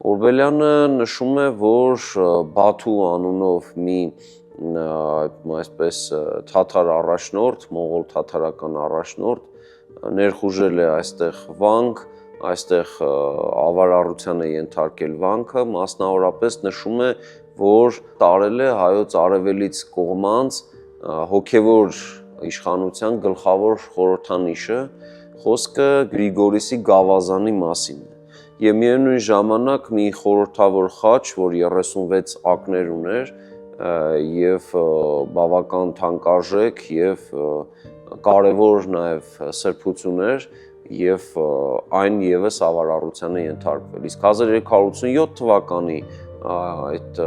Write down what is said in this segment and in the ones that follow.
Օրբելյանը նշում է, որ Բաթու անունով մի այսպես թաթար առաջնորդ, մողոլ թաթարական առաջնորդ ներխուժել է այստեղ վանք, այստեղ ավարառության է ենթարկել վանքը, մասնավորապես նշում է, որ տարել է հայոց արևելից կողմանց հոգևոր իշխանության գլխավոր խորհրդանիշը, խոսքը Գրիգորիսի գավազանի մասին է։ Եվ միևնույն ժամանակ մի խորհրդավոր խաչ, որ 36 ակներ ուներ եւ բավական թանկարժեք եւ կարևոր նաեւ սրբություն էր եւ այն եւս ավարառության է ենթարկվել։ Իսկ 1387 թվականի այդ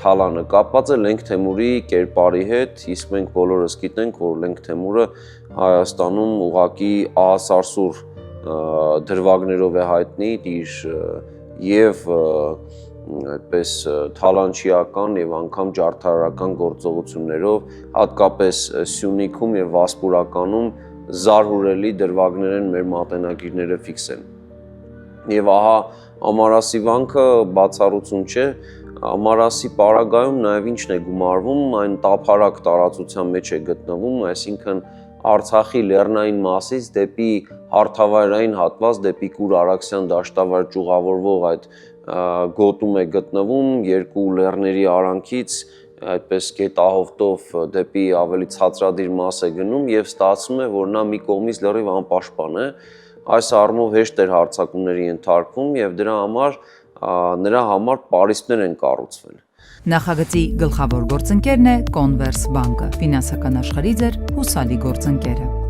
թալանը կապված է Լենգ Թեմուրի կերպարի հետ, իսկ մենք բոլորս գիտենք, որ Լենգ Թեմուրը Հայաստանում ուղղակի ահասարսուր դրվագներով է հայտնի իր եւ այդպես թալանչիական եւ անգամ ջարդարարական գործողություններով, հատկապես Սյունիքում եւ Վասպուրականում զարհուրելի դրվագներ են մեր մատենագիրները ֆիքսել։ Եվ ահա Ամարասի վանքը բացառություն չէ, Ամարասի պարագայում նաեւ ինչն է գումարվում, այն տափարակ տարածության մեջ է գտնվում, այսինքն Արցախի լեռնային մասից դեպի հարթավայրային հատված, դեպի Կուր Արաքսյան դաշտավայր ճյուղավորվող այդ գոտում է գտնվում, երկու լեռների արանքից այդպես գետահովտով դեպի ավելի ցածրադիր մաս է գնում եւ ստացվում է, որ նա մի կողմից լրիվ անպաշտպան է, այս առումով հեշտ էր հարձակումների ենթարկվում եւ նրա համար պարիսպներ են կառուցվել։ Նախագծի գլխավոր գործընկերն է Կոնվերս բանկը, ֆինանսական աշխարհի ձեր հուսալի գործընկերը։